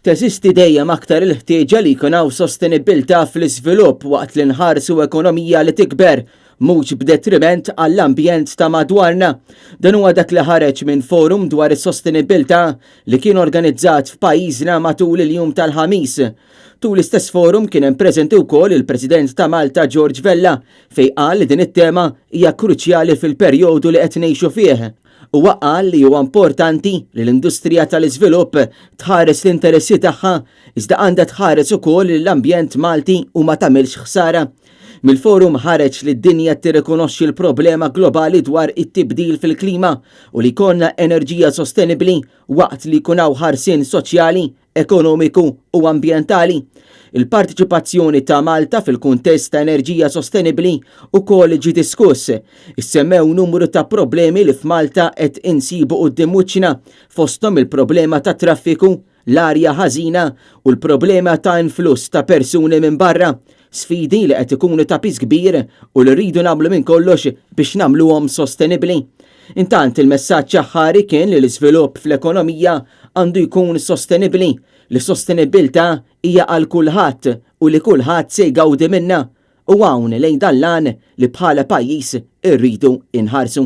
Teżisti dejjem aktar il-ħtieġa li jkun hawn sostenibilità fl-iżvilupp waqt li nħarsu ekonomija li tikber mhux b'detriment għall-ambjent ta' madwarna. Dan huwa dak li ħareġ minn forum dwar is-sostenibilità li kien organizzat f'pajjiżna matul il-jum tal-ħamis. Tul l-istess forum kien hemm preżenti wkoll il-President ta' Malta George Vella fejn qal li din it-tema hija kruċjali fil-perjodu li qed ngħixu fih. U qal li huwa importanti li l-industrija tal-iżvilupp tħares l-interessi tagħha iżda għandha tħares ukoll l-ambjent Malti u ma tagħmilx ħsara. Mill-forum ħareġ li d-dinja tirrikonoxxi l-problema globali dwar it-tibdil fil-klima u li jkollna enerġija sostenibbli waqt li jkun hawn ħarsien soċjali, ekonomiku u ambjentali. Il-partiċipazzjoni ta' Malta fil-kuntest ta' enerġija sostenibbli ukoll ġie diskuss. Issemmew numru ta' problemi li f'Malta qed insibu quddiem wiċċna fosthom il-problema ta' traffiku, l-arja ħażina u l-problema ta' influss ta' persuni minn barra, sfidi li qed ikunu ta' piż kbir u li rridu nagħmlu minn kollox biex nagħmluhom sostenibbli. Intant il-messaġġ aħħari kien li l-iżvilupp fl-ekonomija għandu jkun sostenibbli, li sostenibilità hija għal kulħadd u li kulħadd se jgawdi minnha u hawn lejn dan lan li bħala pajjiż irridu inħarsu.